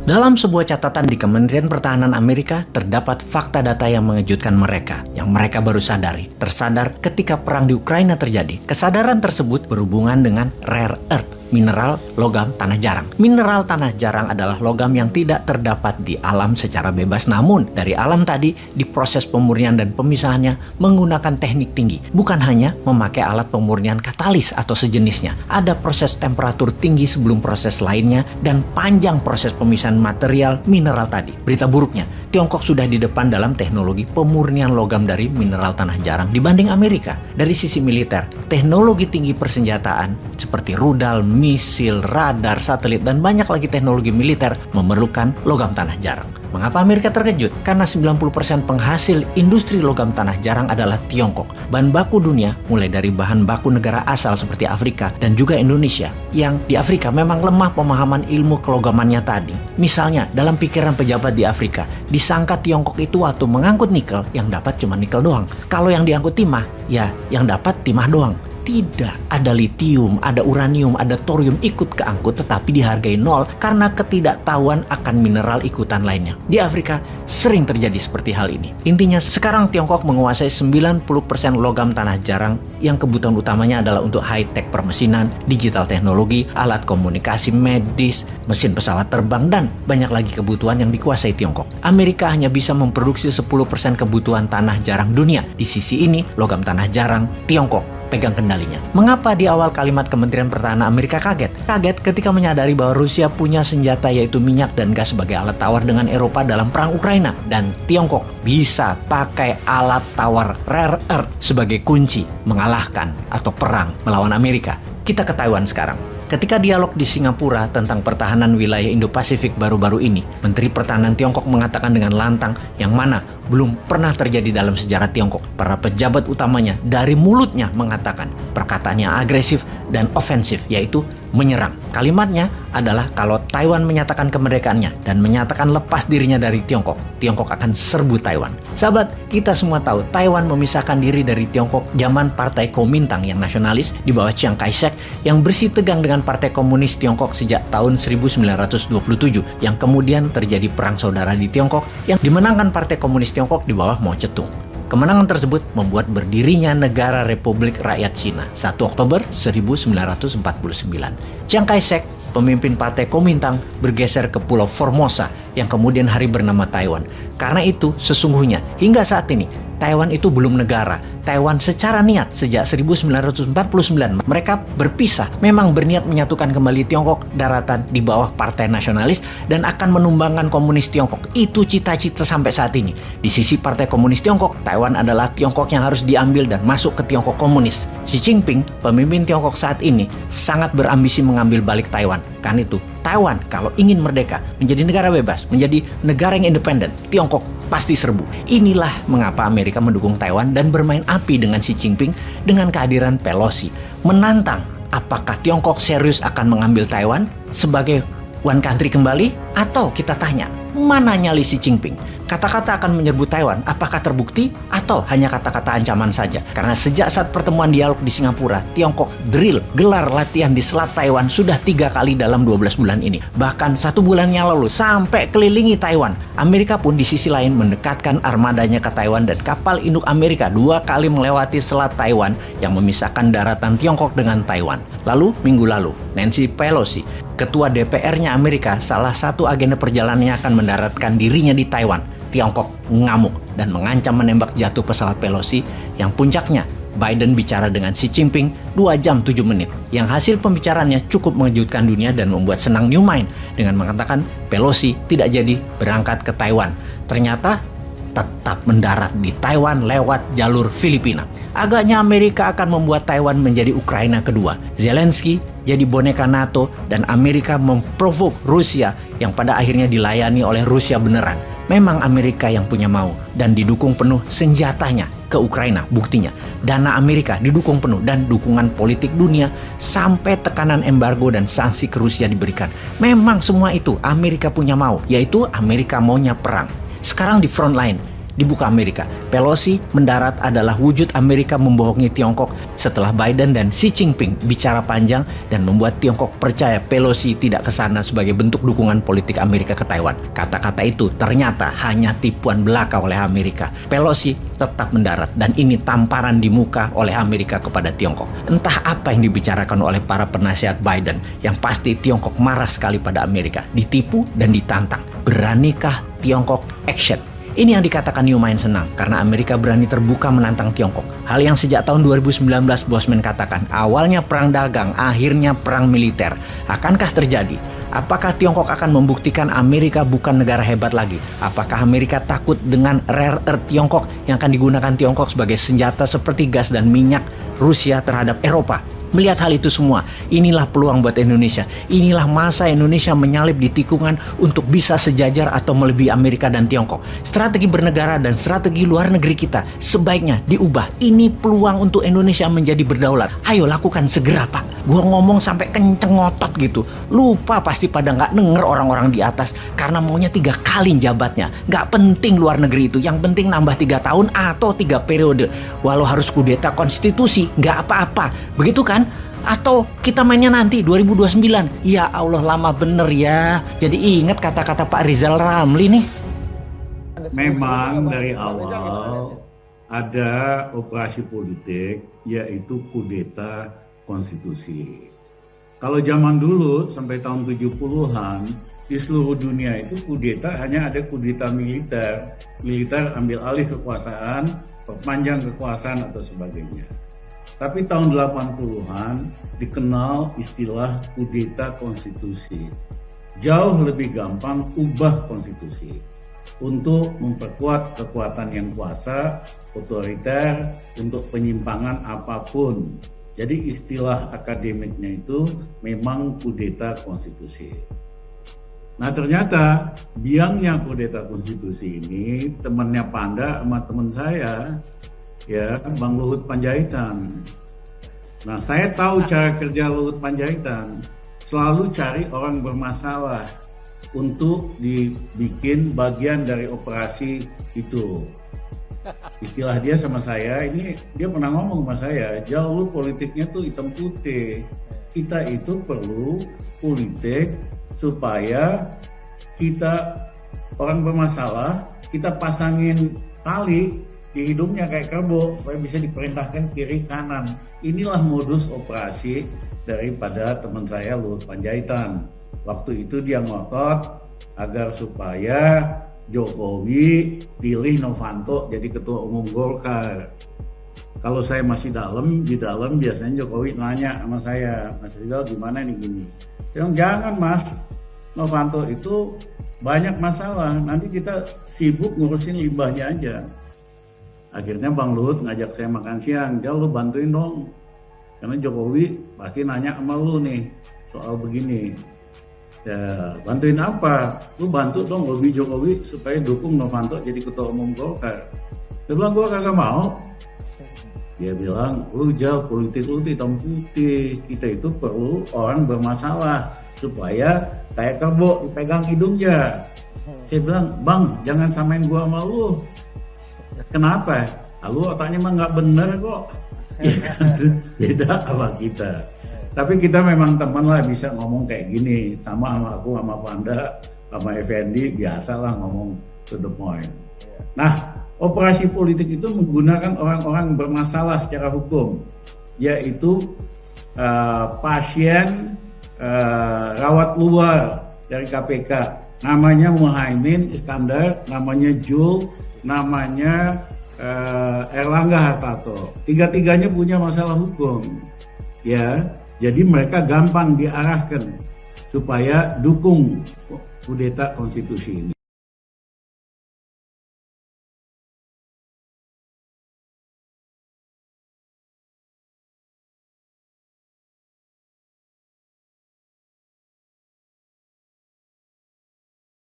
Dalam sebuah catatan di Kementerian Pertahanan Amerika, terdapat fakta data yang mengejutkan mereka, yang mereka baru tersadar ketika perang di Ukraina terjadi. Kesadaran tersebut berhubungan dengan rare earth, mineral logam tanah jarang. Mineral tanah jarang adalah logam yang tidak terdapat di alam secara bebas, namun dari alam tadi diproses pemurnian dan pemisahannya menggunakan teknik tinggi. Bukan hanya memakai alat pemurnian katalis atau sejenisnya, ada proses temperatur tinggi sebelum proses lainnya dan panjang proses pemisahan material mineral tadi. Berita buruknya, Tiongkok sudah di depan dalam teknologi pemurnian logam dari mineral tanah jarang dibanding Amerika. Dari sisi militer, teknologi tinggi persenjataan seperti rudal, misil, radar, satelit, dan banyak lagi teknologi militer memerlukan logam tanah jarang. Mengapa Amerika terkejut? Karena 90% penghasil industri logam tanah jarang adalah Tiongkok. Bahan baku dunia mulai dari bahan baku negara asal seperti Afrika dan juga Indonesia, yang di Afrika memang lemah pemahaman ilmu kelogamannya tadi. Misalnya, dalam pikiran pejabat di Afrika, disangka Tiongkok itu waktu mengangkut nikel, yang dapat cuma nikel doang. Kalau yang diangkut timah, ya yang dapat timah doang. Tidak, ada litium, ada uranium, ada thorium ikut keangkut tetapi dihargai nol karena ketidaktahuan akan mineral ikutan lainnya. Di Afrika sering terjadi seperti hal ini. Intinya sekarang Tiongkok menguasai 90% logam tanah jarang yang kebutuhan utamanya adalah untuk high-tech permesinan, digital teknologi, alat komunikasi medis, mesin pesawat terbang, dan banyak lagi kebutuhan yang dikuasai Tiongkok. Amerika hanya bisa memproduksi 10% kebutuhan tanah jarang dunia. Di sisi ini, logam tanah jarang, Tiongkok pegang kendalinya. Mengapa di awal kalimat Kementerian Pertahanan Amerika kaget? Kaget ketika menyadari bahwa Rusia punya senjata yaitu minyak dan gas sebagai alat tawar dengan Eropa dalam perang Ukraina. Dan Tiongkok bisa pakai alat tawar rare earth sebagai kunci mengalahkan atau perang melawan Amerika. Kita ke Taiwan sekarang. Ketika dialog di Singapura tentang pertahanan wilayah Indo-Pasifik baru-baru ini, Menteri Pertahanan Tiongkok mengatakan dengan lantang yang mana belum pernah terjadi dalam sejarah Tiongkok. Para pejabat utamanya dari mulutnya mengatakan perkataan yang agresif dan ofensif, yaitu menyerang. Kalimatnya adalah kalau Taiwan menyatakan kemerdekaannya dan menyatakan lepas dirinya dari Tiongkok, Tiongkok akan serbu Taiwan. Sahabat, kita semua tahu Taiwan memisahkan diri dari Tiongkok zaman Partai Kuomintang yang nasionalis di bawah Chiang Kai-shek yang bersih tegang dengan Partai Komunis Tiongkok sejak tahun 1927, yang kemudian terjadi perang saudara di Tiongkok yang dimenangkan Partai Komunis Tiongkok di bawah Mao Zedong. Kemenangan tersebut membuat berdirinya Negara Republik Rakyat Cina 1 Oktober 1949. Chiang Kai-shek, pemimpin Partai Kuomintang, bergeser ke Pulau Formosa yang kemudian hari bernama Taiwan. Karena itu sesungguhnya hingga saat ini Taiwan itu belum negara. Taiwan secara niat sejak 1949 mereka berpisah, memang berniat menyatukan kembali Tiongkok daratan di bawah Partai Nasionalis dan akan menumbangkan komunis Tiongkok. Itu cita-cita sampai saat ini. Di sisi Partai Komunis Tiongkok, Taiwan adalah Tiongkok yang harus diambil dan masuk ke Tiongkok komunis. Xi Jinping, pemimpin Tiongkok saat ini, sangat berambisi mengambil balik Taiwan. Kan itu, Taiwan kalau ingin merdeka, menjadi negara bebas, menjadi negara yang independen, Tiongkok pasti serbu. Inilah mengapa Amerika mendukung Taiwan dan bermain api dengan Xi Jinping dengan kehadiran Pelosi. Menantang apakah Tiongkok serius akan mengambil Taiwan sebagai one country kembali, atau kita tanya, mana nyali Xi Jinping? Kata-kata akan menyerbu Taiwan, apakah terbukti atau hanya kata-kata ancaman saja? Karena sejak saat pertemuan dialog di Singapura, Tiongkok gelar latihan di Selat Taiwan sudah 3 kali dalam 12 bulan ini. Bahkan 1 bulan yang lalu sampai kelilingi Taiwan. Amerika pun di sisi lain mendekatkan armadanya ke Taiwan dan kapal induk Amerika 2 kali melewati Selat Taiwan yang memisahkan daratan Tiongkok dengan Taiwan. Lalu minggu lalu, Nancy Pelosi, Ketua DPR-nya Amerika, salah satu agenda perjalanannya akan mendaratkan dirinya di Taiwan. Tiongkok ngamuk dan mengancam menembak jatuh pesawat Pelosi yang puncaknya Biden bicara dengan Xi Jinping 2 jam 7 menit. Yang hasil pembicaraannya cukup mengejutkan dunia dan membuat senang New Mind dengan mengatakan Pelosi tidak jadi berangkat ke Taiwan. Ternyata tetap mendarat di Taiwan lewat jalur Filipina. Agaknya Amerika akan membuat Taiwan menjadi Ukraina kedua. Zelensky jadi boneka NATO dan Amerika memprovok Rusia yang pada akhirnya dilayani oleh Rusia beneran. Memang Amerika yang punya mau dan didukung penuh senjatanya ke Ukraina. Buktinya, dana Amerika didukung penuh dan dukungan politik dunia sampai tekanan embargo dan sanksi ke Rusia diberikan. Memang semua itu Amerika punya mau, yaitu Amerika maunya perang. Sekarang di front line, dibuka Amerika. Pelosi mendarat adalah wujud Amerika membohongi Tiongkok setelah Biden dan Xi Jinping bicara panjang dan membuat Tiongkok percaya Pelosi tidak ke sana sebagai bentuk dukungan politik Amerika ke Taiwan. Kata-kata itu ternyata hanya tipuan belaka oleh Amerika. Pelosi tetap mendarat dan ini tamparan di muka oleh Amerika kepada Tiongkok. Entah apa yang dibicarakan oleh para penasihat Biden, yang pasti Tiongkok marah sekali pada Amerika, ditipu dan ditantang. Beranikah Tiongkok action? Ini yang dikatakan New main senang karena Amerika berani terbuka menantang Tiongkok. Hal yang sejak tahun 2019 Bosman katakan, awalnya perang dagang, akhirnya perang militer. Akankah terjadi? Apakah Tiongkok akan membuktikan Amerika bukan negara hebat lagi? Apakah Amerika takut dengan rare earth Tiongkok yang akan digunakan Tiongkok sebagai senjata seperti gas dan minyak Rusia terhadap Eropa? Melihat hal itu semua, inilah peluang buat Indonesia. Inilah masa Indonesia menyalip di tikungan untuk bisa sejajar atau melebihi Amerika dan Tiongkok. Strategi bernegara dan strategi luar negeri kita sebaiknya diubah. Ini peluang untuk Indonesia menjadi berdaulat. Ayo lakukan segera, Pak. Gua ngomong sampai kenceng ngotot gitu. Lupa pasti pada nggak denger orang-orang di atas karena maunya 3 kali jabatnya. Nggak penting luar negeri itu. Yang penting nambah 3 tahun atau 3 periode. Walau harus kudeta konstitusi, nggak apa-apa. Begitu kan? Atau kita mainnya nanti 2029. Ya Allah, lama bener ya. Jadi ingat kata-kata Pak Rizal Ramli nih. Memang dari awal ada operasi politik, yaitu kudeta konstitusi. Kalau zaman dulu sampai tahun 70-an di seluruh dunia itu kudeta hanya ada kudeta militer. Militer ambil alih kekuasaan, perpanjang kekuasaan atau sebagainya. Tapi tahun 80-an dikenal istilah kudeta konstitusi. Jauh lebih gampang ubah konstitusi untuk memperkuat kekuatan yang kuasa, otoriter, untuk penyimpangan apapun. Jadi istilah akademiknya itu memang kudeta konstitusi. Nah ternyata biangnya kudeta konstitusi ini temannya Panda sama teman saya, ya, Bang Luhut Panjaitan. Nah, saya tahu cara kerja Luhut Panjaitan, selalu cari orang bermasalah untuk dibikin bagian dari operasi itu. Istilah dia sama saya, ini dia pernah ngomong sama saya, jauh lu politiknya tuh hitam putih. Kita itu perlu politik supaya kita orang bermasalah, kita pasangin tali di hidungnya kayak kerbau supaya bisa diperintahkan kiri kanan. Inilah modus operasi daripada teman saya Luhut Panjaitan. Waktu itu dia ngotot agar supaya Jokowi pilih Novanto jadi ketua umum Golkar. Kalau saya masih di dalam biasanya Jokowi nanya sama saya, Mas Rizal gimana nih gini? Jangan Mas, Novanto itu banyak masalah, nanti kita sibuk ngurusin limbahnya aja. Akhirnya Bang Luhut ngajak saya makan siang, Jal lu bantuin dong. Karena Jokowi pasti nanya sama lu nih soal begini. Ya, bantuin apa? Lu bantu dong lobby Jokowi supaya dukung Novanto jadi ketua umum Golkar. Dia bilang gua kagak mau. Dia bilang, lu Jal, politik lu hitam putih. Kita itu perlu orang bermasalah supaya kayak kerbau dipegang hidungnya. Saya bilang, Bang, jangan samain gua sama lu. Kenapa? Lu otaknya mah nggak bener kok. Beda sama kita. Tapi kita memang teman lah, bisa ngomong kayak gini. Sama aku, sama Panda, sama Effendi, biasalah ngomong to the point. Nah, operasi politik itu menggunakan orang-orang bermasalah secara hukum, yaitu pasien rawat luar dari KPK. Namanya Muhaimin Iskandar, namanya Jul, namanya Erlangga Hartarto. Tiga-tiganya punya masalah hukum, ya. Jadi mereka gampang diarahkan supaya dukung kudeta konstitusi ini.